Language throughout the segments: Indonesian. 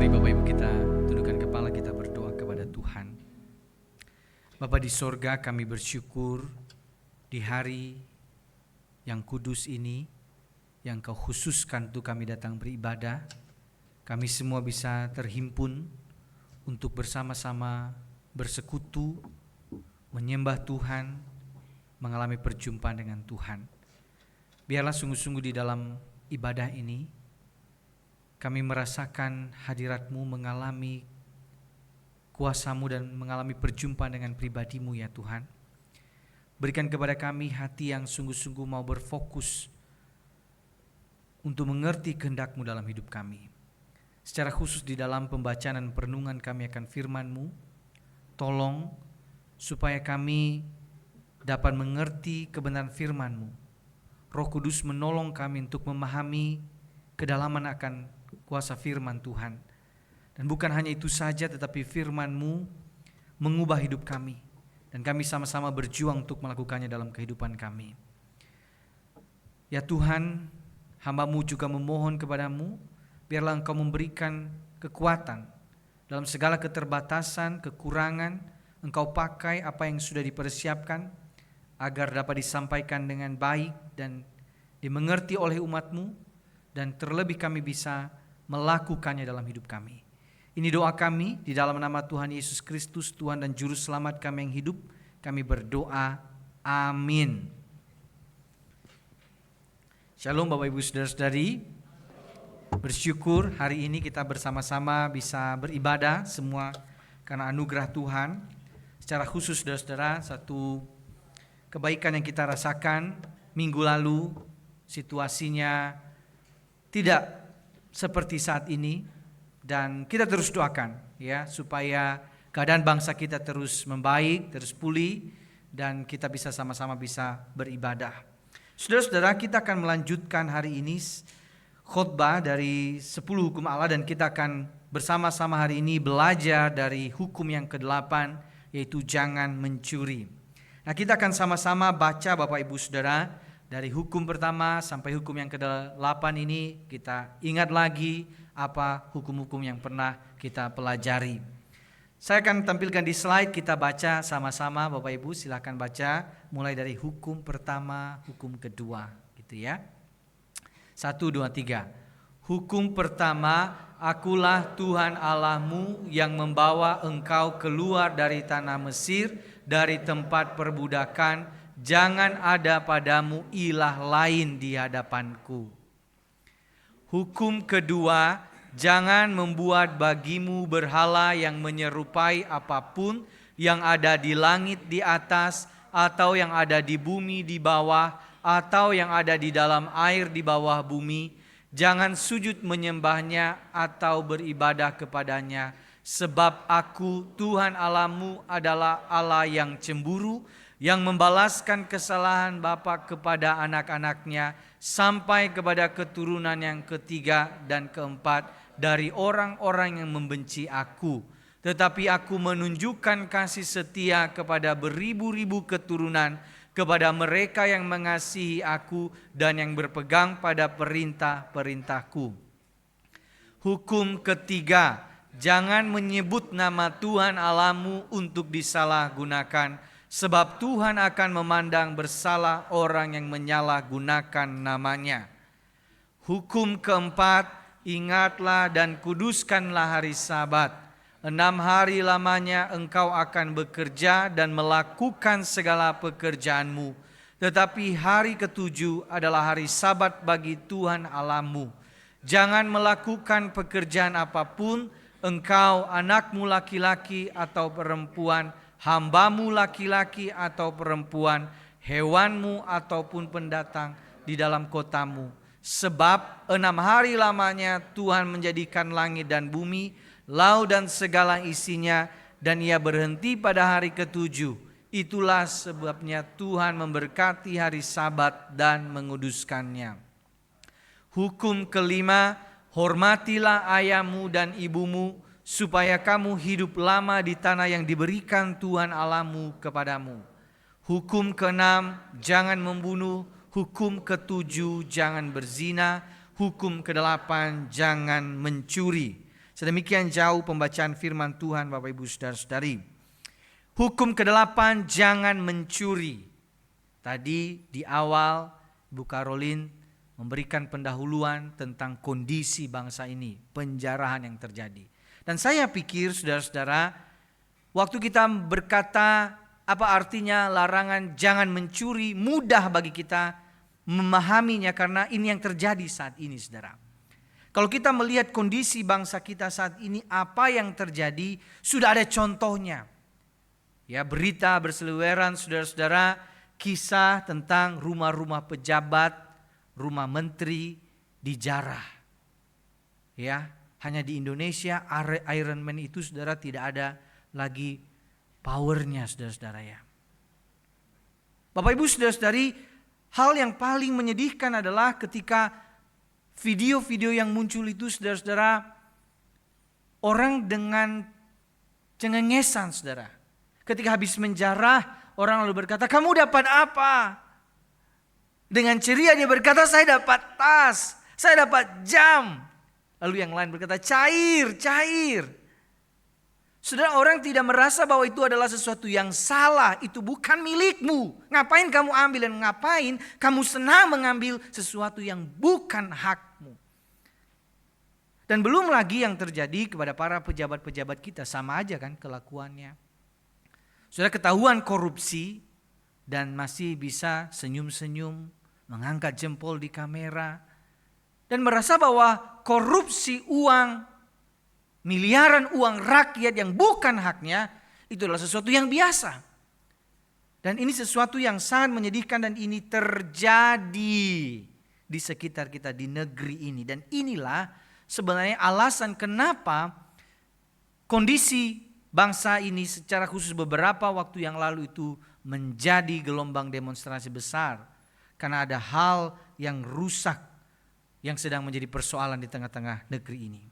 Mari Bapak Ibu kita tundukkan kepala, kita berdoa kepada Tuhan. Bapa di sorga, kami bersyukur di hari yang kudus ini, yang Kau khususkan untuk kami datang beribadah. Kami semua bisa terhimpun untuk bersama-sama bersekutu, menyembah Tuhan, mengalami perjumpaan dengan Tuhan. Biarlah sungguh-sungguh di dalam ibadah ini kami merasakan hadirat-Mu, mengalami kuasa-Mu dan mengalami perjumpaan dengan pribadi-Mu ya Tuhan. Berikan kepada kami hati yang sungguh-sungguh mau berfokus untuk mengerti kehendak-Mu dalam hidup kami. Secara khusus di dalam pembacaan dan perenungan kami akan firman-Mu, tolong supaya kami dapat mengerti kebenaran firman-Mu. Roh Kudus menolong kami untuk memahami kedalaman akan kuasa firman Tuhan. Dan bukan hanya itu saja, tetapi firman-Mu mengubah hidup kami. Dan kami sama-sama berjuang untuk melakukannya dalam kehidupan kami. Ya Tuhan, hamba-Mu juga memohon kepada-Mu, biarlah Engkau memberikan kekuatan dalam segala keterbatasan, kekurangan. Engkau pakai apa yang sudah dipersiapkan agar dapat disampaikan dengan baik dan dimengerti oleh umat-Mu, dan terlebih kami bisa melakukannya dalam hidup kami. Ini doa kami di dalam nama Tuhan Yesus Kristus, Tuhan dan Juru Selamat kami yang hidup. Kami berdoa, amin. Shalom Bapak Ibu Saudara-saudari. Bersyukur hari ini kita bersama-sama bisa beribadah semua karena anugerah Tuhan. Secara khusus saudara-saudara, satu kebaikan yang kita rasakan minggu lalu, situasinya tidak seperti saat ini, dan kita terus doakan ya supaya keadaan bangsa kita terus membaik, terus pulih, dan kita bisa sama-sama bisa beribadah. Saudara-saudara, kita akan melanjutkan hari ini khotbah dari 10 hukum Allah, dan kita akan bersama-sama hari ini belajar dari hukum yang ke-8, yaitu jangan mencuri. Nah, kita akan sama-sama baca Bapak Ibu Saudara dari hukum pertama sampai hukum yang ke-8 ini. Kita ingat lagi apa hukum-hukum yang pernah kita pelajari. Saya akan tampilkan di slide, kita baca sama-sama. Bapak Ibu silakan baca mulai dari hukum pertama, hukum kedua gitu ya. 1, 2, 3. Hukum pertama, akulah Tuhan Allahmu yang membawa engkau keluar dari tanah Mesir, dari tempat perbudakan. Jangan ada padamu ilah lain di hadapanku. Hukum kedua, jangan membuat bagimu berhala yang menyerupai apapun yang ada di langit di atas, atau yang ada di bumi di bawah, atau yang ada di dalam air di bawah bumi. Jangan sujud menyembahnya atau beribadah kepadanya, sebab aku Tuhan Allahmu adalah Allah yang cemburu, yang membalaskan kesalahan bapa kepada anak-anaknya sampai kepada keturunan yang ketiga dan keempat dari orang-orang yang membenci aku. Tetapi aku menunjukkan kasih setia kepada beribu-ribu keturunan, kepada mereka yang mengasihi aku dan yang berpegang pada perintah-perintahku. Hukum ketiga, jangan menyebut nama Tuhan Allahmu untuk disalahgunakan, sebab Tuhan akan memandang bersalah orang yang menyalahgunakan namanya. Hukum keempat, ingatlah dan kuduskanlah hari Sabat. 6 hari lamanya engkau akan bekerja dan melakukan segala pekerjaanmu. Tetapi hari ke-7 adalah hari Sabat bagi Tuhan Allahmu. Jangan melakukan pekerjaan apapun, engkau, anakmu laki-laki atau perempuan, hambamu laki-laki atau perempuan, hewanmu ataupun pendatang di dalam kotamu. Sebab 6 hari lamanya Tuhan menjadikan langit dan bumi, laut dan segala isinya, dan Ia berhenti pada hari ke-7. Itulah sebabnya Tuhan memberkati hari Sabat dan menguduskannya. Hukum kelima, hormatilah ayahmu dan ibumu, supaya kamu hidup lama di tanah yang diberikan Tuhan Allahmu kepadamu. Hukum ke-6, jangan membunuh. Hukum ke-7, jangan berzina. Hukum ke-8, jangan mencuri. Sedemikian jauh pembacaan firman Tuhan Bapak Ibu Saudara-saudari. Hukum ke-8, jangan mencuri. Tadi di awal Bu Karolin memberikan pendahuluan tentang kondisi bangsa ini, penjarahan yang terjadi. Dan saya pikir saudara-saudara, waktu kita berkata apa artinya larangan jangan mencuri, mudah bagi kita memahaminya karena ini yang terjadi saat ini, saudara. Kalau kita melihat kondisi bangsa kita saat ini, apa yang terjadi sudah ada contohnya. Ya, berita berseliweran saudara-saudara, kisah tentang rumah-rumah pejabat, rumah menteri dijarah. Ya, hanya di Indonesia Iron Man itu saudara tidak ada lagi powernya saudara-saudara ya. Bapak Ibu saudara-saudari, hal yang paling menyedihkan adalah ketika video-video yang muncul itu saudara-saudara, orang dengan cengengesan saudara. Ketika habis menjarah, orang lalu berkata, "Kamu dapat apa?" Dengan ceria dia berkata, "Saya dapat tas, saya dapat jam." Lalu yang lain berkata, "Cair, cair." Saudara, orang tidak merasa bahwa itu adalah sesuatu yang salah. Itu bukan milikmu. Ngapain kamu ambil dan ngapain kamu senang mengambil sesuatu yang bukan hakmu. Dan belum lagi yang terjadi kepada para pejabat-pejabat kita. Sama aja kan kelakuannya. Saudara, ketahuan korupsi dan masih bisa senyum-senyum, mengangkat jempol di kamera. Dan merasa bahwa korupsi uang, miliaran uang rakyat yang bukan haknya, itu adalah sesuatu yang biasa. Dan ini sesuatu yang sangat menyedihkan dan ini terjadi di sekitar kita, di negeri ini. Dan inilah sebenarnya alasan kenapa kondisi bangsa ini secara khusus beberapa waktu yang lalu itu menjadi gelombang demonstrasi besar. Karena ada hal yang rusak yang sedang menjadi persoalan di tengah-tengah negeri ini.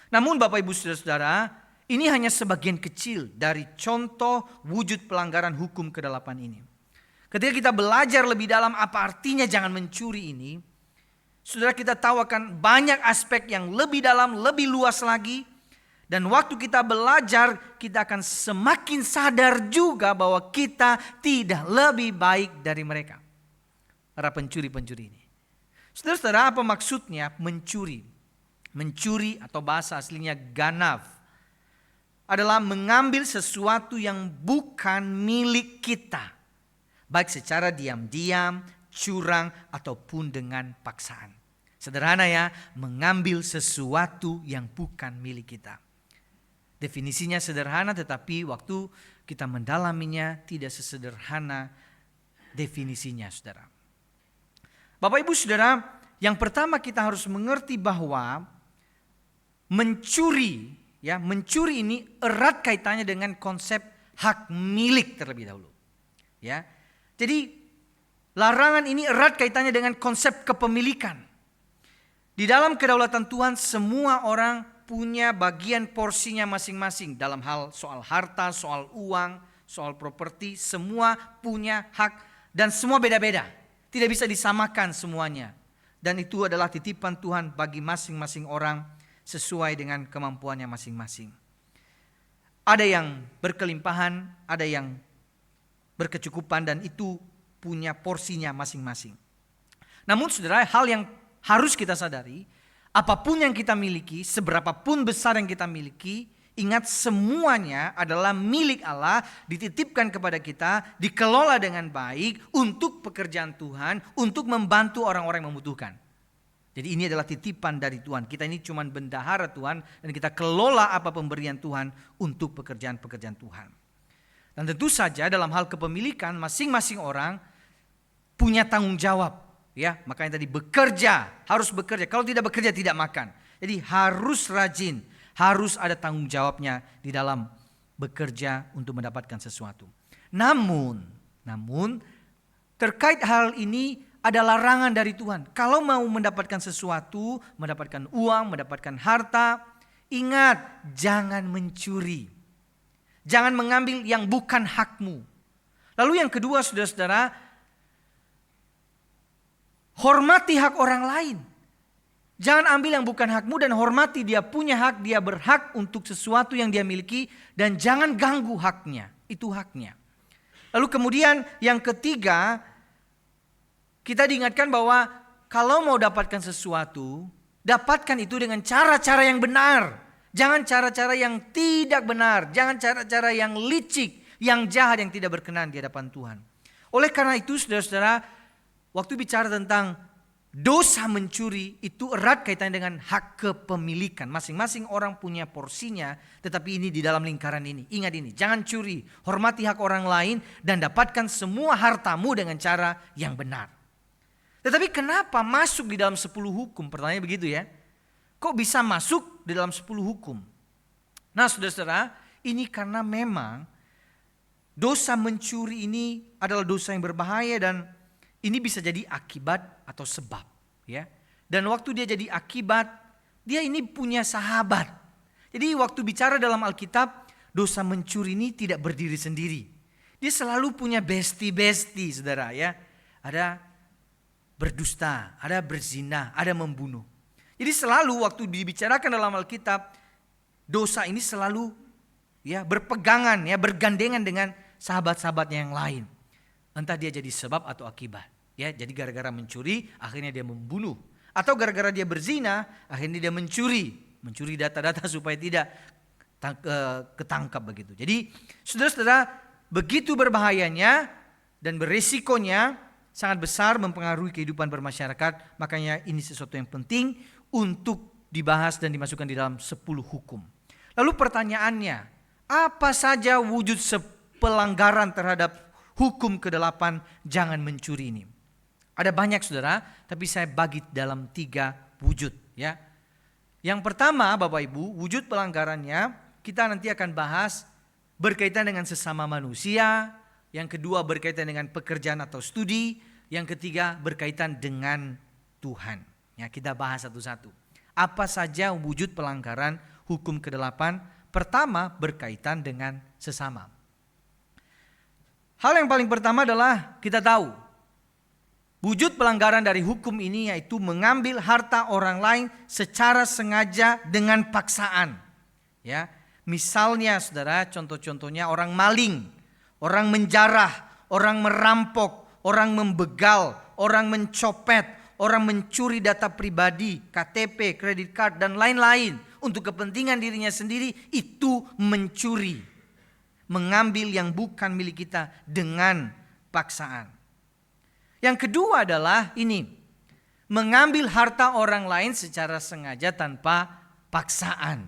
Namun Bapak Ibu Saudara-saudara, ini hanya sebagian kecil dari contoh wujud pelanggaran hukum ke-8 ini. Ketika kita belajar lebih dalam apa artinya jangan mencuri ini, saudara, kita tahu akan banyak aspek yang lebih dalam, lebih luas lagi. Dan waktu kita belajar, kita akan semakin sadar juga bahwa kita tidak lebih baik dari mereka. Para pencuri-pencuri ini. Saudara-saudara, apa maksudnya mencuri? Mencuri atau bahasa aslinya ganaf adalah mengambil sesuatu yang bukan milik kita. Baik secara diam-diam, curang, ataupun dengan paksaan. Sederhana ya, mengambil sesuatu yang bukan milik kita. Definisinya sederhana, tetapi waktu kita mendalaminya tidak sesederhana definisinya, saudara. Bapak Ibu Saudara, yang pertama kita harus mengerti bahwa mencuri ini erat kaitannya dengan konsep hak milik terlebih dahulu. Ya. Jadi larangan ini erat kaitannya dengan konsep kepemilikan. Di dalam kedaulatan Tuhan semua orang punya bagian porsinya masing-masing dalam hal soal harta, soal uang, soal properti, semua punya hak dan semua beda-beda. Tidak bisa disamakan semuanya. Dan itu adalah titipan Tuhan bagi masing-masing orang sesuai dengan kemampuannya masing-masing. Ada yang berkelimpahan, ada yang berkecukupan dan itu punya porsinya masing-masing. Namun saudara, hal yang harus kita sadari, apapun yang kita miliki, seberapapun besar yang kita miliki, ingat semuanya adalah milik Allah, dititipkan kepada kita, dikelola dengan baik untuk pekerjaan Tuhan, untuk membantu orang-orang yang membutuhkan. Jadi ini adalah titipan dari Tuhan. Kita ini cuma bendahara Tuhan dan kita kelola apa pemberian Tuhan untuk pekerjaan-pekerjaan Tuhan. Dan tentu saja dalam hal kepemilikan masing-masing orang punya tanggung jawab. Ya, makanya tadi bekerja, harus bekerja. Kalau tidak bekerja tidak makan. Jadi harus rajin, harus ada tanggung jawabnya di dalam bekerja untuk mendapatkan sesuatu. Namun terkait hal ini ada larangan dari Tuhan. Kalau mau mendapatkan sesuatu, mendapatkan uang, mendapatkan harta, ingat jangan mencuri. Jangan mengambil yang bukan hakmu. Lalu yang kedua, saudara-saudara, hormati hak orang lain. Jangan ambil yang bukan hakmu dan hormati dia punya hak, dia berhak untuk sesuatu yang dia miliki dan jangan ganggu haknya, itu haknya. Lalu kemudian yang ketiga, kita diingatkan bahwa kalau mau dapatkan sesuatu, dapatkan itu dengan cara-cara yang benar. Jangan cara-cara yang tidak benar, jangan cara-cara yang licik, yang jahat, yang tidak berkenan di hadapan Tuhan. Oleh karena itu saudara-saudara, waktu bicara tentang dosa mencuri itu erat kaitannya dengan hak kepemilikan. Masing-masing orang punya porsinya, tetapi ini di dalam lingkaran ini. Ingat ini, jangan curi, hormati hak orang lain dan dapatkan semua hartamu dengan cara yang benar. Tetapi kenapa masuk di dalam 10 hukum? Pertanyaannya begitu ya. Kok bisa masuk di dalam 10 hukum? Nah saudara-saudara, ini karena memang dosa mencuri ini adalah dosa yang berbahaya dan ini bisa jadi akibat atau sebab, ya. Dan waktu dia jadi akibat, dia ini punya sahabat. Jadi waktu bicara dalam Alkitab, dosa mencuri ini tidak berdiri sendiri. Dia selalu punya besti-besti, saudara, ya. Ada berdusta, ada berzina, ada membunuh. Jadi selalu waktu dibicarakan dalam Alkitab, dosa ini selalu ya berpegangan, ya bergandengan dengan sahabat-sahabatnya yang lain. Entah dia jadi sebab atau akibat. Ya, jadi gara-gara mencuri akhirnya dia membunuh. Atau gara-gara dia berzina akhirnya dia mencuri data-data supaya tidak ketangkap begitu. Jadi saudara-saudara, begitu berbahayanya dan beresikonya sangat besar mempengaruhi kehidupan bermasyarakat. Makanya ini sesuatu yang penting untuk dibahas dan dimasukkan di dalam 10 hukum. Lalu pertanyaannya, apa saja wujud pelanggaran terhadap hukum ke-8 jangan mencuri ini? Ada banyak saudara, tapi saya bagi dalam 3 wujud ya. Yang pertama Bapak Ibu, wujud pelanggarannya kita nanti akan bahas berkaitan dengan sesama manusia. Yang kedua berkaitan dengan pekerjaan atau studi. Yang ketiga berkaitan dengan Tuhan. Ya, kita bahas satu-satu. Apa saja wujud pelanggaran hukum ke-8? Pertama berkaitan dengan sesama. Hal yang paling pertama adalah kita tahu wujud pelanggaran dari hukum ini yaitu mengambil harta orang lain secara sengaja dengan paksaan. Ya, misalnya saudara, contoh-contohnya orang maling, orang menjarah, orang merampok, orang membegal, orang mencopet, orang mencuri data pribadi, KTP, kredit card dan lain-lain untuk kepentingan dirinya sendiri, itu mencuri. Mengambil yang bukan milik kita dengan paksaan. Yang kedua adalah ini, mengambil harta orang lain secara sengaja tanpa paksaan.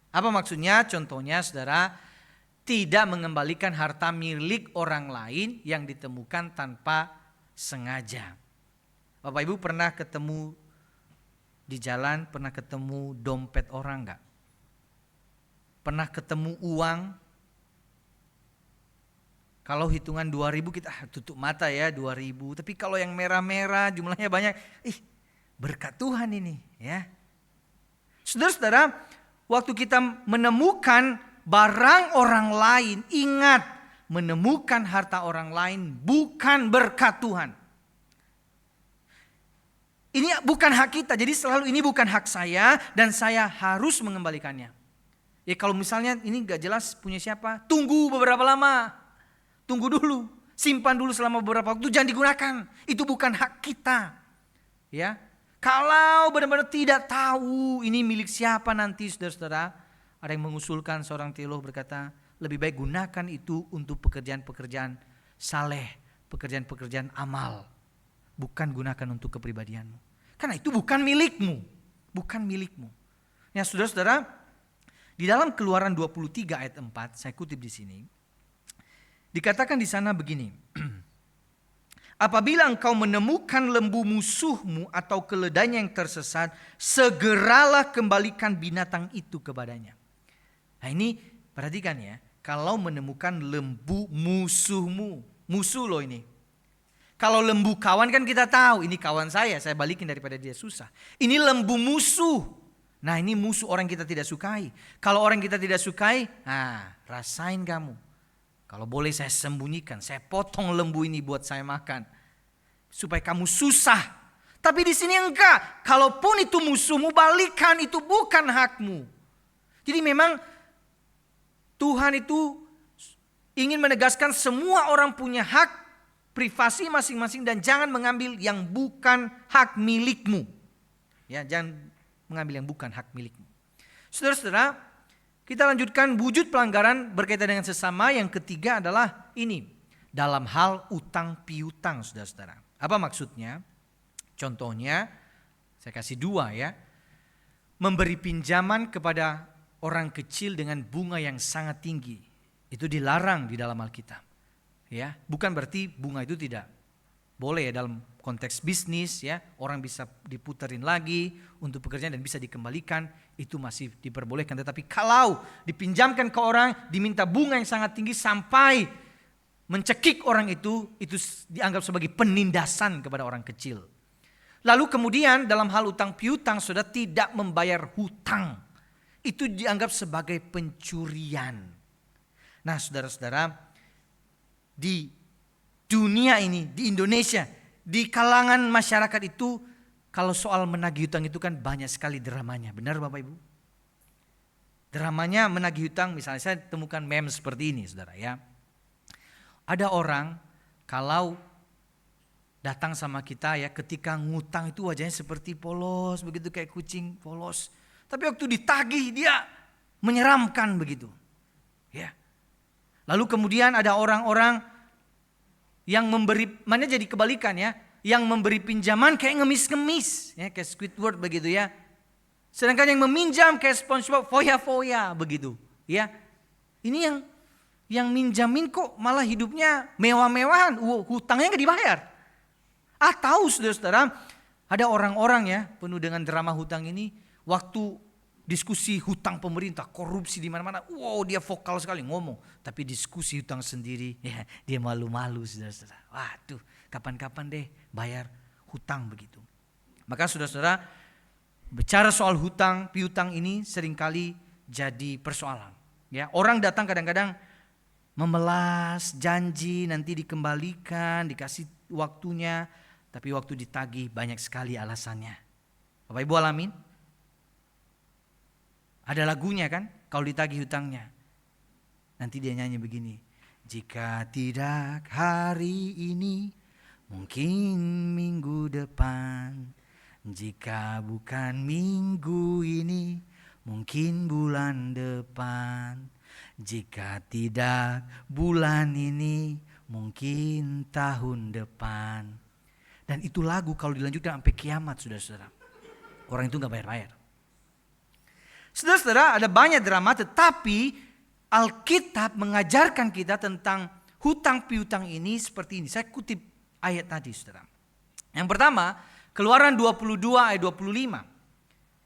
Apa maksudnya? Contohnya saudara, tidak mengembalikan harta milik orang lain yang ditemukan tanpa sengaja. Bapak Ibu pernah ketemu di jalan, pernah ketemu dompet orang enggak? Pernah ketemu uang? Kalau hitungan 2.000 kita tutup mata ya 2.000. Tapi kalau yang merah-merah jumlahnya banyak, berkat Tuhan ini ya. Saudara-saudara, waktu kita menemukan barang orang lain, ingat menemukan harta orang lain bukan berkat Tuhan. Ini bukan hak kita, jadi selalu ini bukan hak saya dan saya harus mengembalikannya. Ya kalau misalnya ini gak jelas punya siapa, tunggu beberapa lama. Tunggu dulu, simpan dulu selama beberapa waktu, jangan digunakan. Itu bukan hak kita. Ya, kalau benar-benar tidak tahu ini milik siapa nanti saudara-saudara, ada yang mengusulkan, seorang teolog berkata, lebih baik gunakan itu untuk pekerjaan-pekerjaan saleh, pekerjaan-pekerjaan amal. Bukan gunakan untuk kepribadianmu. Karena itu bukan milikmu, bukan milikmu. Ya saudara-saudara, di dalam Keluaran 23 ayat 4, saya kutip di sini. Dikatakan di sana begini, apabila engkau menemukan lembu musuhmu atau keledainya yang tersesat, segeralah kembalikan binatang itu kepadanya. Nah ini perhatikan ya, kalau menemukan lembu musuhmu, musuh loh ini. Kalau lembu kawan kan kita tahu, ini kawan saya balikin daripada dia susah. Ini lembu musuh, nah ini musuh orang kita tidak sukai. Kalau orang kita tidak sukai, nah rasain kamu. Kalau boleh saya sembunyikan, saya potong lembu ini buat saya makan. Supaya kamu susah. Tapi di sini enggak. Kalaupun itu musuhmu, balikan, itu bukan hakmu. Jadi memang Tuhan itu ingin menegaskan semua orang punya hak privasi masing-masing dan jangan mengambil yang bukan hak milikmu. Ya, jangan mengambil yang bukan hak milikmu. Saudara-saudara, kita lanjutkan wujud pelanggaran berkaitan dengan sesama. Yang ketiga adalah ini, dalam hal utang piutang, saudara-saudara. Apa maksudnya? Contohnya, saya kasih dua ya. Memberi pinjaman kepada orang kecil dengan bunga yang sangat tinggi. Itu dilarang di dalam Alkitab. Ya, bukan berarti bunga itu tidak boleh ya dalam konteks bisnis ya. Orang bisa diputerin lagi untuk pekerjaan dan bisa dikembalikan. Itu masih diperbolehkan. Tetapi kalau dipinjamkan ke orang, diminta bunga yang sangat tinggi sampai mencekik orang itu dianggap sebagai penindasan kepada orang kecil. Lalu kemudian dalam hal utang piutang, saudara tidak membayar hutang. Itu dianggap sebagai pencurian. Nah saudara-saudara, di dunia ini, di Indonesia, di kalangan masyarakat itu, kalau soal menagih hutang itu kan banyak sekali dramanya. Benar Bapak Ibu? Dramanya menagih hutang, misalnya saya temukan meme seperti ini saudara ya. Ada orang kalau datang sama kita ya, ketika ngutang itu wajahnya seperti polos, begitu kayak kucing polos. Tapi waktu ditagih dia menyeramkan begitu. Ya. Lalu kemudian ada orang-orang yang memberi, mana jadi kebalikan ya, yang memberi pinjaman kayak ngemis-ngemis, ya kayak Squidward begitu ya. Sedangkan yang meminjam kayak SpongeBob foya-foya begitu, ya. Ini yang minjamin kok malah hidupnya mewah-mewahan, hutangnya nggak dibayar. Atau saudara-saudara, ada orang-orang ya penuh dengan drama hutang ini, waktu diskusi hutang pemerintah, korupsi di mana-mana, dia vokal sekali ngomong. Tapi diskusi hutang sendiri, ya dia malu-malu saudara-saudara. Waduh, kapan-kapan deh bayar hutang begitu. Maka saudara-saudara, bicara soal hutang, piutang ini seringkali jadi persoalan. Ya, orang datang kadang-kadang memelas janji nanti dikembalikan, dikasih waktunya, tapi waktu ditagih banyak sekali alasannya. Bapak Ibu alamin? Ada lagunya kan, kalau ditagih hutangnya. Nanti dia nyanyi begini. Jika tidak hari ini, mungkin minggu depan. Jika bukan minggu ini, mungkin bulan depan. Jika tidak bulan ini, mungkin tahun depan. Dan itu lagu kalau dilanjutkan sampai kiamat, saudara-saudara. Orang itu gak bayar-bayar. Saudara-saudara, ada banyak drama, tetapi Alkitab mengajarkan kita tentang hutang piutang ini seperti ini. Saya kutip ayat tadi, saudara. Yang pertama, Keluaran 22 ayat 25.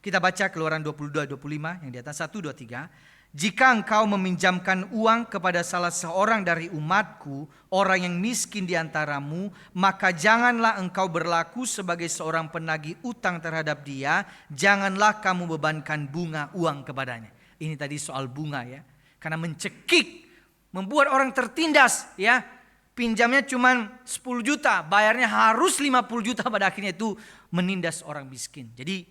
Kita baca Keluaran 22 ayat 25 yang di atas 1, 2, 3. Jika engkau meminjamkan uang kepada salah seorang dari umatku, orang yang miskin di antaramu, maka janganlah engkau berlaku sebagai seorang penagih utang terhadap dia. Janganlah kamu bebankan bunga uang kepadanya. Ini tadi soal bunga ya. Karena mencekik, membuat orang tertindas ya. Pinjamnya cuma 10 juta, bayarnya harus 50 juta, pada akhirnya itu menindas orang miskin. Jadi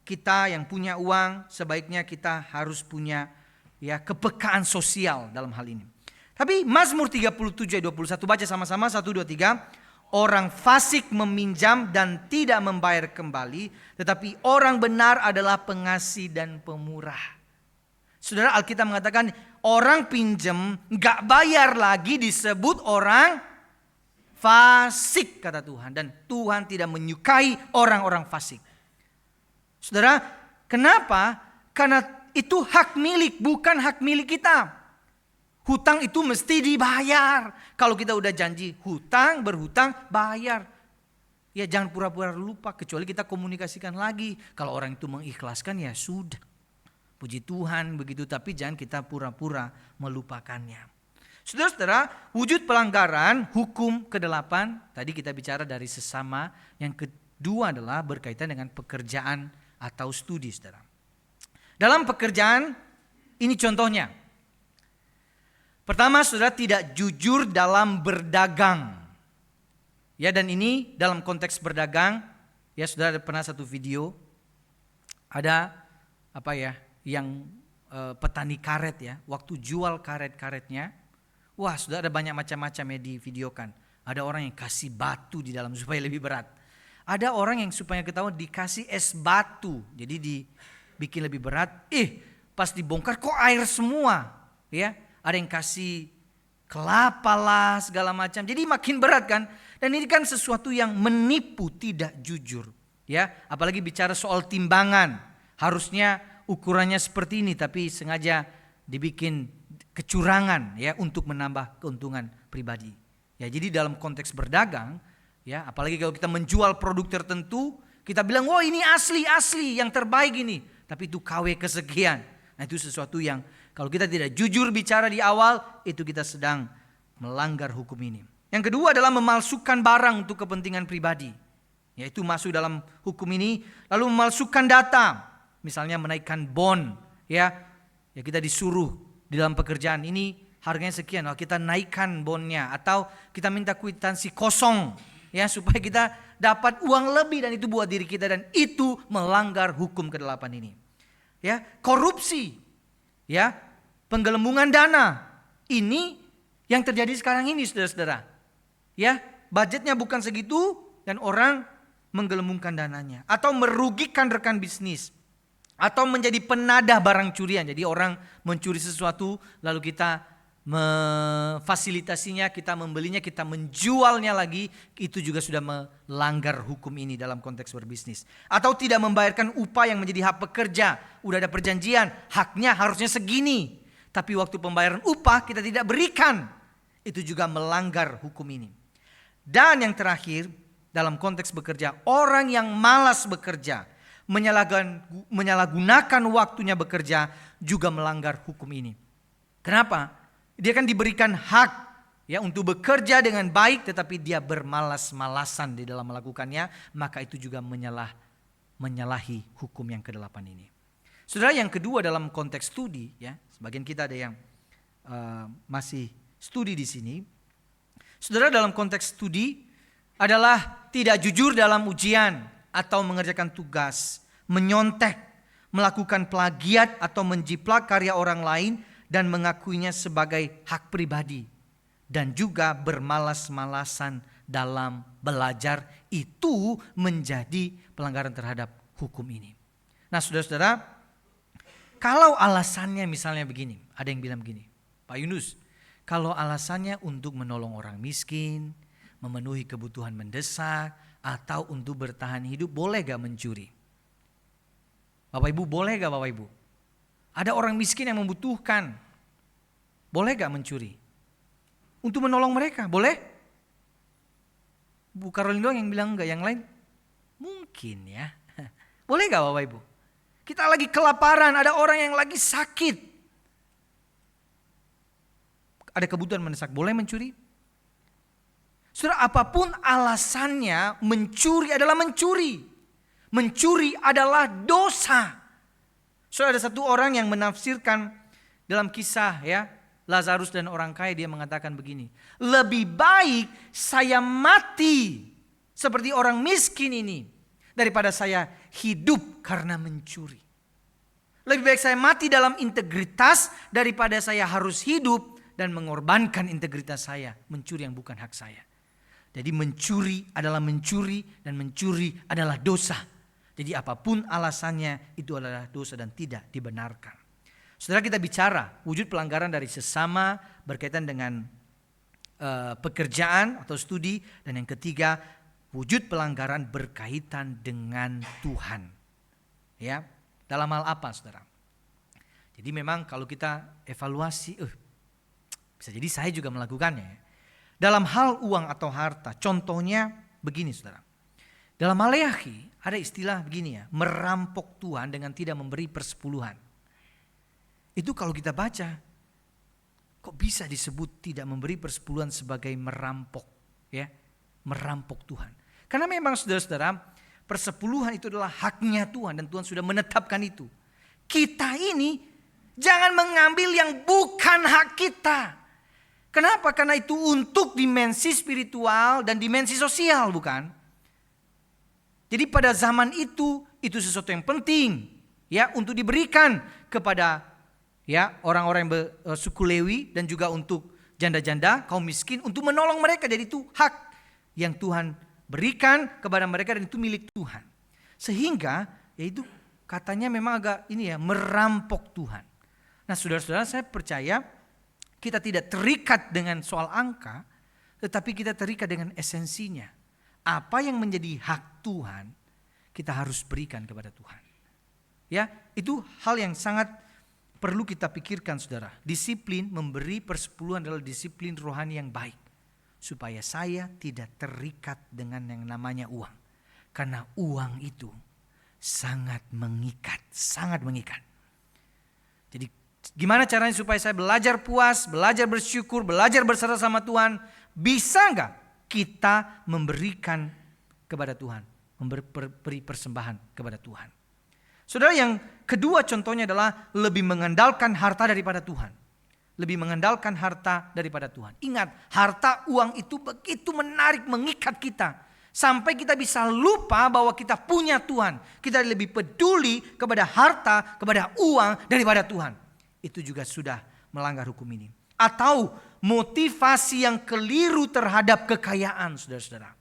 kita yang punya uang sebaiknya kita harus punya ya kepekaan sosial dalam hal ini. Tapi Mazmur 37 ayat 21, baca sama-sama 1, 2, 3. Orang fasik meminjam dan tidak membayar kembali, tetapi orang benar adalah pengasih dan pemurah. Saudara, Alkitab mengatakan orang pinjam gak bayar lagi disebut orang fasik, kata Tuhan. Dan Tuhan tidak menyukai orang-orang fasik. Saudara, kenapa? Karena itu hak milik, bukan hak milik kita. Hutang itu mesti dibayar. Kalau kita udah janji hutang, berhutang, bayar. Ya jangan pura-pura lupa, kecuali kita komunikasikan lagi. Kalau orang itu mengikhlaskan ya sudah. Puji Tuhan begitu, tapi jangan kita pura-pura melupakannya. Saudara-saudara, wujud pelanggaran hukum ke-8, tadi kita bicara dari sesama. Yang kedua adalah berkaitan dengan pekerjaan atau studi, saudara. Dalam pekerjaan, ini contohnya. Pertama, saudara tidak jujur dalam berdagang. Ya, dan ini dalam konteks berdagang, Ya, saudara pernah satu video ada yang petani karet ya, waktu jual karet-karetnya, wah sudah ada banyak macam-macam ya divideokan. Ada orang yang kasih batu di dalam supaya lebih berat. Ada orang yang supaya ketahuan dikasih es batu, jadi dibikin lebih berat. Pas dibongkar kok air semua, ya. Ada yang kasih kelapa lah segala macam. Jadi makin berat kan. Dan ini kan sesuatu yang menipu, tidak jujur, ya. Apalagi bicara soal timbangan, harusnya ukurannya seperti ini, tapi sengaja dibikin kecurangan ya untuk menambah keuntungan pribadi. Ya, jadi dalam konteks berdagang, ya, apalagi kalau kita menjual produk tertentu, kita bilang, "Oh, ini asli yang terbaik ini." Tapi itu KW kesekian. Nah, itu sesuatu yang kalau kita tidak jujur bicara di awal, itu kita sedang melanggar hukum ini. Yang kedua adalah memalsukan barang untuk kepentingan pribadi. Yaitu masuk dalam hukum ini, lalu memalsukan data. Misalnya menaikkan bond, ya kita disuruh di dalam pekerjaan ini harganya sekian, kita naikkan bondnya, atau kita minta kwitansi kosong, ya supaya kita dapat uang lebih dan itu buat diri kita, dan itu melanggar hukum ke-8 ini. Ya, korupsi, ya, penggelembungan dana, ini yang terjadi sekarang ini, saudara-saudara. Ya, budgetnya bukan segitu dan orang menggelembungkan dananya, atau merugikan rekan bisnis. Atau menjadi penadah barang curian. Jadi orang mencuri sesuatu lalu kita memfasilitasinya, kita membelinya, kita menjualnya lagi. Itu juga sudah melanggar hukum ini dalam konteks berbisnis. Atau tidak membayarkan upah yang menjadi hak pekerja. Udah ada perjanjian, haknya harusnya segini. Tapi waktu pembayaran upah kita tidak berikan. Itu juga melanggar hukum ini. Dan yang terakhir dalam konteks bekerja, orang yang malas bekerja, menyalahgunakan waktunya bekerja juga melanggar hukum ini. Kenapa? Dia kan diberikan hak ya untuk bekerja dengan baik, tetapi dia bermalas-malasan di dalam melakukannya, maka itu juga menyalahi hukum yang ke-8 ini. Saudara, yang kedua dalam konteks studi, ya, sebagian kita ada yang masih studi di sini. Saudara, dalam konteks studi adalah tidak jujur dalam ujian atau mengerjakan tugas, menyontek, melakukan plagiat atau menjiplak karya orang lain dan mengakuinya sebagai hak pribadi, dan juga bermalas-malasan dalam belajar, itu menjadi pelanggaran terhadap hukum ini. Nah, saudara-saudara, kalau alasannya misalnya begini, ada yang bilang begini, Pak Yunus, kalau alasannya untuk menolong orang miskin, memenuhi kebutuhan mendesak, atau untuk bertahan hidup, boleh gak mencuri? Bapak Ibu, boleh gak Bapak Ibu? Ada orang miskin yang membutuhkan, boleh gak mencuri? Untuk menolong mereka, boleh? Bu Karolin doang yang bilang enggak, yang lain mungkin ya. Boleh gak Bapak Ibu? Kita lagi kelaparan, ada orang yang lagi sakit, ada kebutuhan mendesak, boleh mencuri? Saudara, apapun alasannya, mencuri adalah mencuri. Mencuri adalah dosa. Saudara, ada satu orang yang menafsirkan dalam kisah ya Lazarus dan orang kaya, dia mengatakan begini, lebih baik saya mati seperti orang miskin ini daripada saya hidup karena mencuri. Lebih baik saya mati dalam integritas daripada saya harus hidup dan mengorbankan integritas saya, mencuri yang bukan hak saya. Jadi mencuri adalah mencuri dan mencuri adalah dosa. Jadi apapun alasannya itu adalah dosa dan tidak dibenarkan. Saudara, kita bicara wujud pelanggaran dari sesama berkaitan dengan pekerjaan atau studi. Dan yang ketiga, wujud pelanggaran berkaitan dengan Tuhan. Ya, dalam hal apa saudara? Jadi memang kalau kita evaluasi, bisa jadi saya juga melakukannya ya. Dalam hal uang atau harta, contohnya begini saudara. Dalam Maleakhi ada istilah begini ya, merampok Tuhan dengan tidak memberi persepuluhan. Itu kalau kita baca, kok bisa disebut tidak memberi persepuluhan sebagai merampok ya, merampok Tuhan. Karena memang saudara-saudara, persepuluhan itu adalah haknya Tuhan dan Tuhan sudah menetapkan itu. Kita ini jangan mengambil yang bukan hak kita. Kenapa? Karena itu untuk dimensi spiritual dan dimensi sosial, bukan? Jadi pada zaman itu sesuatu yang penting ya untuk diberikan kepada ya orang-orang yang suku Lewi dan juga untuk janda-janda, kaum miskin, untuk menolong mereka. Jadi itu hak yang Tuhan berikan kepada mereka dan itu milik Tuhan. Sehingga ya itu katanya memang agak merampok Tuhan. Nah, saudara-saudara, saya percaya kita tidak terikat dengan soal angka, tetapi kita terikat dengan esensinya. Apa yang menjadi hak Tuhan, kita harus berikan kepada Tuhan. Ya, itu hal yang sangat perlu kita pikirkan, saudara. Disiplin memberi persepuluhan adalah disiplin rohani yang baik. Supaya saya tidak terikat dengan yang namanya uang. Karena uang itu sangat mengikat, sangat mengikat. Jadi gimana caranya supaya saya belajar puas, belajar bersyukur, belajar bersama sama Tuhan? Bisa enggak kita memberikan kepada Tuhan, memberi persembahan kepada Tuhan? Saudara, yang kedua contohnya adalah lebih mengandalkan harta daripada Tuhan. Lebih mengandalkan harta daripada Tuhan. Ingat, harta uang itu begitu menarik, mengikat kita. Sampai kita bisa lupa bahwa kita punya Tuhan. Kita lebih peduli kepada harta, kepada uang daripada Tuhan. Itu juga sudah melanggar hukum ini. Atau motivasi yang keliru terhadap kekayaan, saudara-saudara.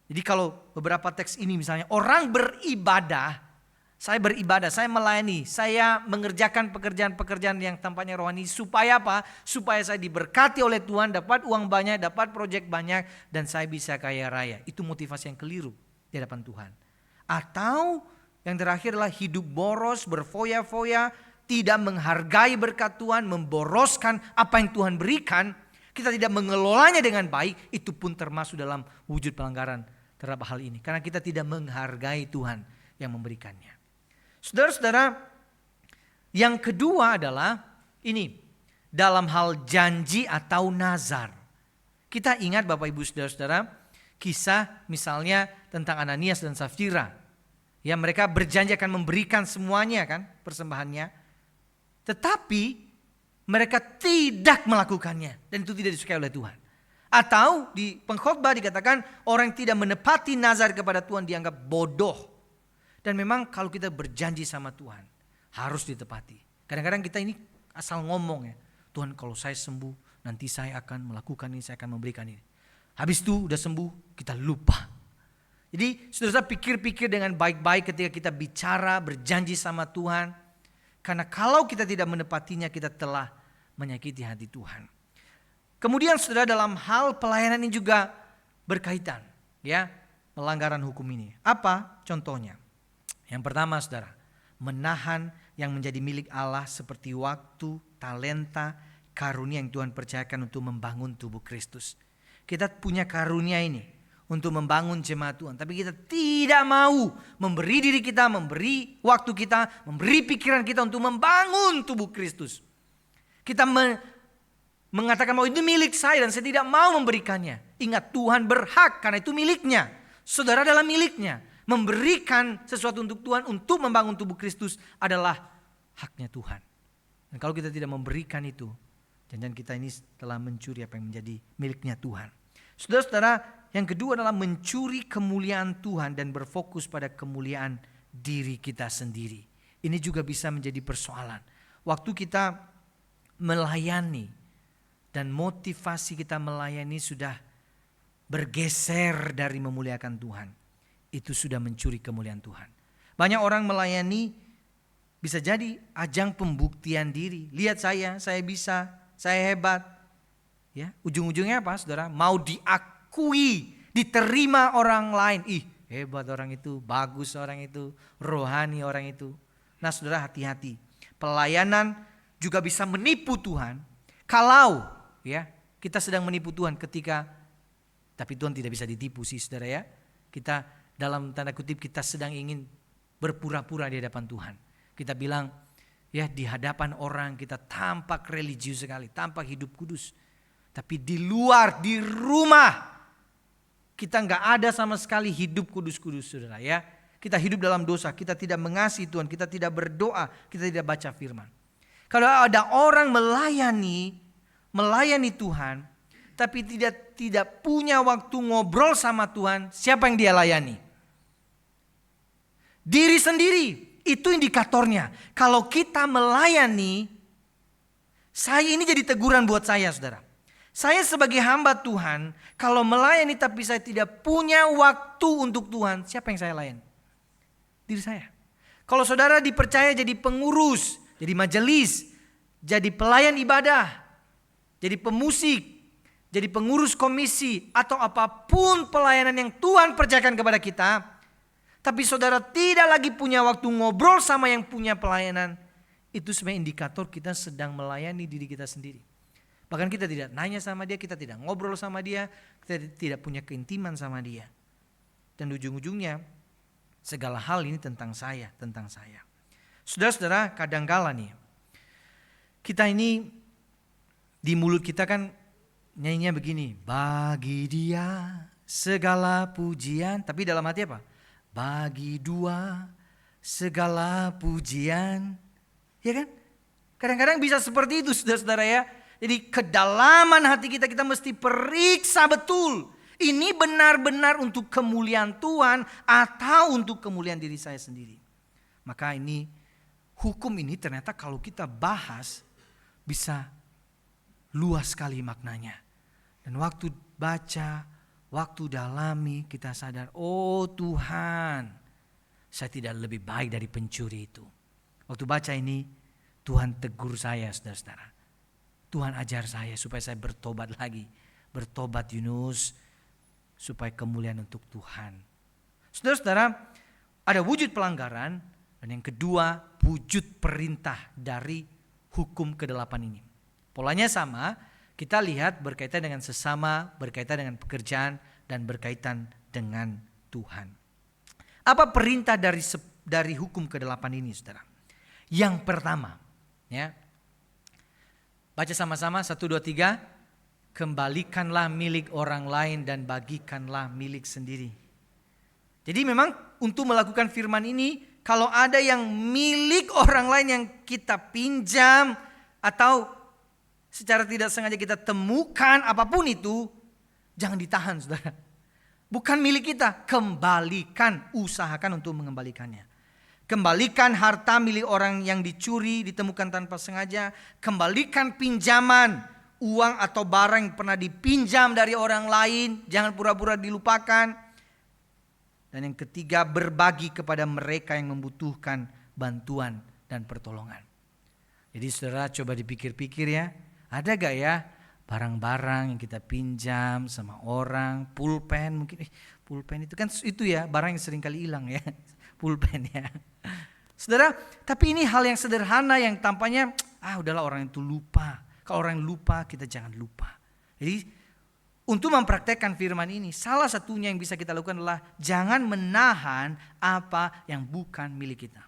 Jadi kalau beberapa teks ini misalnya, orang beribadah, saya melayani, saya mengerjakan pekerjaan-pekerjaan yang tampaknya rohani. Supaya apa? Supaya saya diberkati oleh Tuhan, dapat uang banyak, dapat proyek banyak, dan saya bisa kaya raya. Itu motivasi yang keliru di hadapan Tuhan. Atau yang terakhir adalah hidup boros, berfoya-foya, tidak menghargai berkat Tuhan, memboroskan apa yang Tuhan berikan. Kita tidak mengelolanya dengan baik, itu pun termasuk dalam wujud pelanggaran terhadap hal ini. Karena kita tidak menghargai Tuhan yang memberikannya. Saudara-saudara, yang kedua adalah ini, dalam hal janji atau nazar. Kita ingat Bapak Ibu Saudara-saudara, kisah misalnya tentang Ananias dan Safira. Ya, mereka berjanji akan memberikan semuanya kan, persembahannya. Tetapi mereka tidak melakukannya dan itu tidak disukai oleh Tuhan. Atau di pengkhotbah dikatakan orang yang tidak menepati nazar kepada Tuhan dianggap bodoh. Dan memang kalau kita berjanji sama Tuhan harus ditepati. Kadang-kadang kita ini asal ngomong ya. Tuhan, kalau saya sembuh nanti saya akan melakukan ini, saya akan memberikan ini. Habis itu udah sembuh kita lupa. Jadi saudara pikir-pikir dengan baik-baik ketika kita bicara berjanji sama Tuhan. Karena kalau kita tidak menepatinya kita telah menyakiti hati Tuhan. Kemudian saudara, dalam hal pelayanan ini juga berkaitan ya, pelanggaran hukum ini. Apa contohnya? Yang pertama saudara, menahan yang menjadi milik Allah seperti waktu, talenta, karunia yang Tuhan percayakan untuk membangun tubuh Kristus. Kita punya karunia ini untuk membangun jemaat Tuhan. Tapi kita tidak mau memberi diri kita, memberi waktu kita, memberi pikiran kita untuk membangun tubuh Kristus. Kita mengatakan bahwa itu milik saya dan saya tidak mau memberikannya. Ingat, Tuhan berhak karena itu miliknya. Saudara adalah miliknya. Memberikan sesuatu untuk Tuhan untuk membangun tubuh Kristus adalah haknya Tuhan. Dan kalau kita tidak memberikan itu, jangan-jangan kita ini telah mencuri apa yang menjadi miliknya Tuhan. Saudara-saudara, yang kedua adalah mencuri kemuliaan Tuhan dan berfokus pada kemuliaan diri kita sendiri. Ini juga bisa menjadi persoalan. Waktu kita melayani dan motivasi kita melayani sudah bergeser dari memuliakan Tuhan. Itu sudah mencuri kemuliaan Tuhan. Banyak orang melayani bisa jadi ajang pembuktian diri. Lihat saya bisa, saya hebat. Ya, ujung-ujungnya apa saudara? Mau diakui, diterima orang lain. Ih, hebat orang itu, bagus orang itu, rohani orang itu. Nah saudara, hati-hati. Pelayanan juga bisa menipu Tuhan. Kalau ya kita sedang menipu Tuhan tapi Tuhan tidak bisa ditipu sih saudara ya. Kita dalam tanda kutip kita sedang ingin berpura-pura di hadapan Tuhan. Kita bilang ya di hadapan orang kita tampak religius sekali, tampak hidup kudus. Tapi di luar, di rumah kita nggak ada sama sekali hidup kudus-kudus saudara ya. Kita hidup dalam dosa, kita tidak mengasihi Tuhan, kita tidak berdoa, kita tidak baca firman. Kalau ada orang melayani Tuhan, tapi tidak punya waktu ngobrol sama Tuhan, siapa yang dia layani? Diri sendiri, itu indikatornya. Kalau kita melayani, saya ini jadi teguran buat saya, saudara. Saya sebagai hamba Tuhan, kalau melayani tapi saya tidak punya waktu untuk Tuhan, siapa yang saya layani? Diri saya. Kalau saudara dipercaya jadi pengurus, jadi majelis, jadi pelayan ibadah, jadi pemusik, jadi pengurus komisi, atau apapun pelayanan yang Tuhan percayakan kepada kita, tapi saudara tidak lagi punya waktu ngobrol sama yang punya pelayanan, itu sebenarnya indikator kita sedang melayani diri kita sendiri. Bahkan kita tidak nanya sama dia, kita tidak ngobrol sama dia, kita tidak punya keintiman sama dia. Dan ujung-ujungnya segala hal ini tentang saya, tentang saya. Saudara-saudara, kadangkala nih, kita ini di mulut kita kan nyanyinya begini, bagi dia segala pujian, tapi dalam hati apa? Bagi dua segala pujian, ya kan? Kadang-kadang bisa seperti itu, saudara-saudara ya. Jadi kedalaman hati kita mesti periksa betul. Ini benar-benar untuk kemuliaan Tuhan atau untuk kemuliaan diri saya sendiri. Maka ini, hukum ini ternyata kalau kita bahas bisa luas sekali maknanya. Dan waktu baca, waktu dalami kita sadar, oh Tuhan, saya tidak lebih baik dari pencuri itu. Waktu baca ini, Tuhan tegur saya, saudara-saudara. Tuhan ajar saya supaya saya bertobat lagi. Bertobat Yunus, supaya kemuliaan untuk Tuhan. Saudara-saudara, ada wujud pelanggaran. Dan yang kedua, wujud perintah dari hukum ke-8 ini. Polanya sama, kita lihat berkaitan dengan sesama, berkaitan dengan pekerjaan, dan berkaitan dengan Tuhan. Apa perintah dari hukum ke-8 ini, saudara? Yang pertama, ya, baca sama-sama 1, 2, 3. Kembalikanlah milik orang lain dan bagikanlah milik sendiri. Jadi memang untuk melakukan firman ini, kalau ada yang milik orang lain yang kita pinjam atau secara tidak sengaja kita temukan, apapun itu, jangan ditahan, saudara. Bukan milik kita, kembalikan, usahakan untuk mengembalikannya. Kembalikan harta milik orang yang dicuri, ditemukan tanpa sengaja. Kembalikan pinjaman, uang atau barang yang pernah dipinjam dari orang lain. Jangan pura-pura dilupakan. Dan yang ketiga, berbagi kepada mereka yang membutuhkan bantuan dan pertolongan. Jadi saudara coba dipikir-pikir ya. Ada gak ya barang-barang yang kita pinjam sama orang, pulpen mungkin. Pulpen itu kan itu ya barang yang sering kali hilang ya. Pulpen ya. Saudara, tapi ini hal yang sederhana yang tampaknya udahlah orang itu lupa. Kalau orang lupa, kita jangan lupa. Jadi untuk mempraktekkan firman ini, salah satunya yang bisa kita lakukan adalah jangan menahan apa yang bukan milik kita.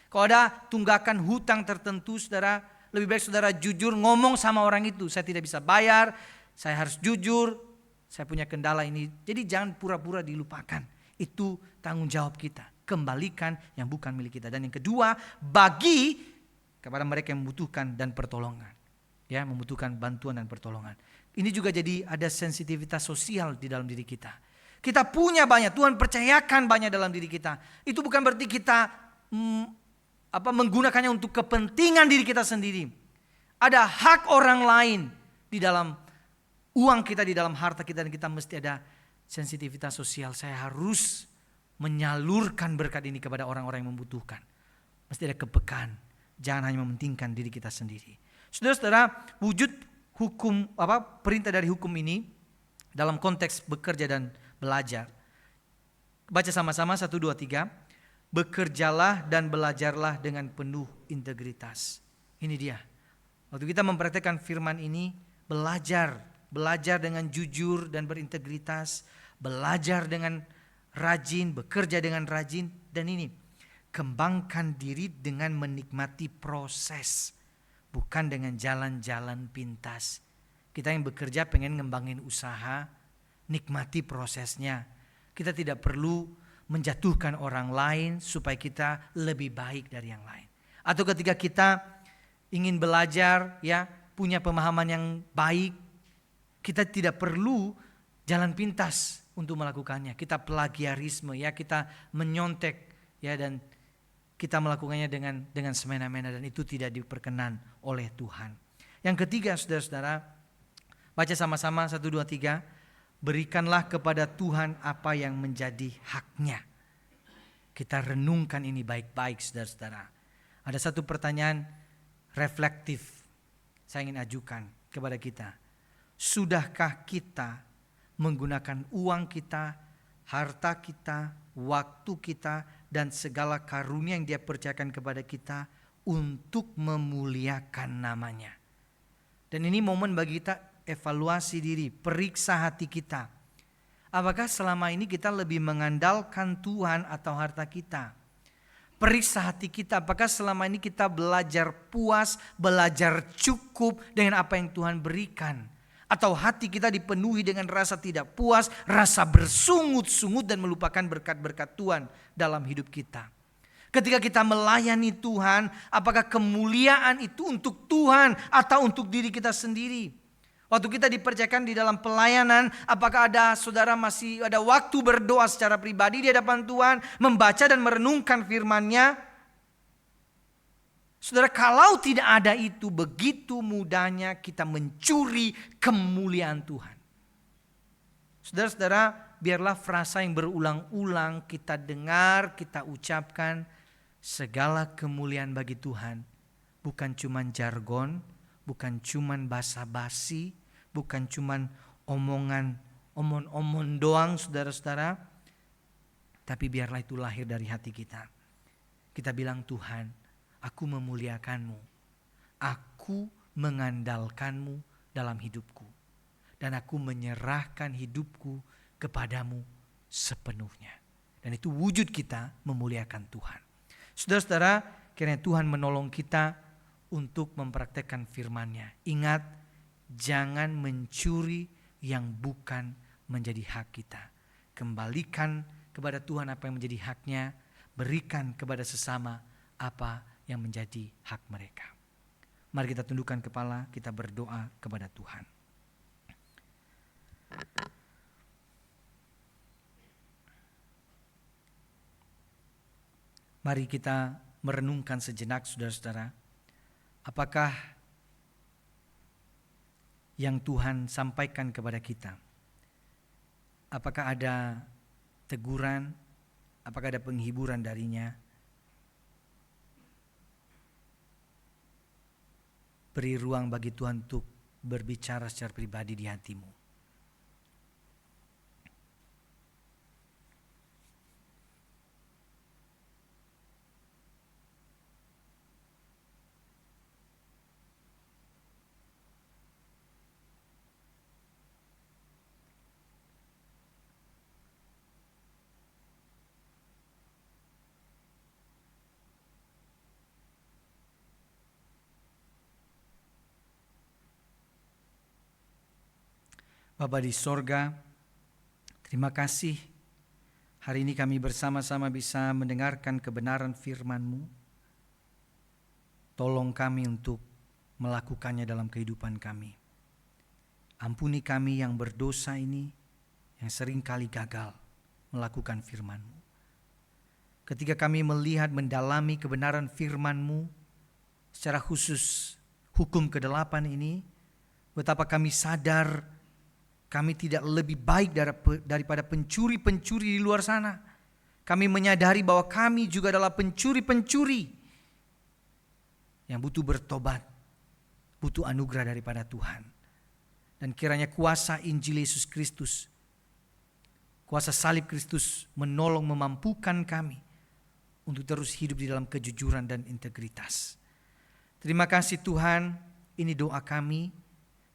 Kalau ada tunggakan hutang tertentu, saudara, lebih baik saudara jujur ngomong sama orang itu. Saya tidak bisa bayar, saya harus jujur, saya punya kendala ini. Jadi jangan pura-pura dilupakan. Itu tanggung jawab kita. Kembalikan yang bukan milik kita. Dan yang kedua, bagi kepada mereka yang membutuhkan dan pertolongan. Ya, membutuhkan bantuan dan pertolongan. Ini juga jadi ada sensitivitas sosial di dalam diri kita. Kita punya banyak, Tuhan percayakan banyak dalam diri kita. Itu bukan berarti kita menggunakannya untuk kepentingan diri kita sendiri. Ada hak orang lain di dalam uang kita, di dalam harta kita, dan kita mesti ada sensitivitas sosial. Saya harus menyalurkan berkat ini kepada orang-orang yang membutuhkan. Mesti ada kepekaan. Jangan hanya mementingkan diri kita sendiri. Saudara-saudara, wujud hukum perintah dari hukum ini dalam konteks bekerja dan belajar. Baca sama-sama 1, 2, 3. Bekerjalah dan belajarlah dengan penuh integritas. Ini dia. Waktu kita mempraktikkan firman ini, belajar dengan jujur dan berintegritas, belajar dengan rajin, bekerja dengan rajin, dan ini kembangkan diri dengan menikmati proses, bukan dengan jalan-jalan pintas. Kita yang bekerja pengen ngembangin usaha, nikmati prosesnya. Kita tidak perlu menjatuhkan orang lain supaya kita lebih baik dari yang lain. Atau ketika kita ingin belajar, ya, punya pemahaman yang baik, kita tidak perlu jalan pintas untuk melakukannya. Kita plagiarisme, ya, kita menyontek, ya, dan kita melakukannya dengan semena-mena dan itu tidak diperkenan oleh Tuhan. Yang ketiga, saudara-saudara, baca sama-sama 1, 2, 3. Berikanlah kepada Tuhan apa yang menjadi haknya. Kita renungkan ini baik-baik, saudara-saudara. Ada satu pertanyaan reflektif saya ingin ajukan kepada kita. Sudahkah kita menggunakan uang kita, harta kita, waktu kita, dan segala karunia yang Dia percayakan kepada kita untuk memuliakan namanya? Dan ini momen bagi kita evaluasi diri, periksa hati kita. Apakah selama ini kita lebih mengandalkan Tuhan atau harta kita? Periksa hati kita, apakah selama ini kita belajar puas, belajar cukup dengan apa yang Tuhan berikan? Atau hati kita dipenuhi dengan rasa tidak puas, rasa bersungut-sungut dan melupakan berkat-berkat Tuhan dalam hidup kita. Ketika kita melayani Tuhan, apakah kemuliaan itu untuk Tuhan atau untuk diri kita sendiri? Waktu kita dipercayakan di dalam pelayanan, apakah saudara masih ada waktu berdoa secara pribadi di hadapan Tuhan, membaca dan merenungkan firman-Nya? Saudara, kalau tidak ada itu, begitu mudahnya kita mencuri kemuliaan Tuhan. Saudara-saudara, biarlah frasa yang berulang-ulang kita dengar, kita ucapkan, segala kemuliaan bagi Tuhan. Bukan cuman jargon, bukan cuman basa-basi, bukan cuman omong doang, saudara-saudara. Tapi biarlah itu lahir dari hati kita. Kita bilang, Tuhan, aku memuliakan-Mu, aku mengandalkan-Mu dalam hidupku, dan aku menyerahkan hidupku kepadamu sepenuhnya. Dan itu wujud kita memuliakan Tuhan. Saudara-saudara, kiranya Tuhan menolong kita untuk mempraktekkan firman-Nya. Ingat, jangan mencuri yang bukan menjadi hak kita. Kembalikan kepada Tuhan apa yang menjadi haknya, berikan kepada sesama apa yang menjadi hak mereka. Mari kita tundukkan kepala, kita berdoa kepada Tuhan. Mari kita merenungkan sejenak, saudara-saudara. Apakah yang Tuhan sampaikan kepada kita? Apakah ada teguran? Apakah ada penghiburan darinya? Beri ruang bagi Tuhan untuk berbicara secara pribadi di hatimu. Bapa di sorga, terima kasih hari ini kami bersama-sama bisa mendengarkan kebenaran firman-Mu. Tolong kami untuk melakukannya dalam kehidupan kami. Ampuni kami yang berdosa ini, yang sering kali gagal melakukan firman-Mu. Ketika kami melihat mendalami kebenaran firman-Mu, secara khusus hukum ke-8 ini, betapa kami sadar kami tidak lebih baik daripada pencuri-pencuri di luar sana. Kami menyadari bahwa kami juga adalah pencuri-pencuri yang butuh bertobat, butuh anugerah daripada Tuhan. Dan kiranya kuasa Injil Yesus Kristus, kuasa salib Kristus menolong memampukan kami untuk terus hidup di dalam kejujuran dan integritas. Terima kasih Tuhan, ini doa kami.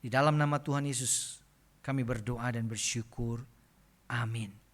Di dalam nama Tuhan Yesus kami berdoa dan bersyukur. Amin.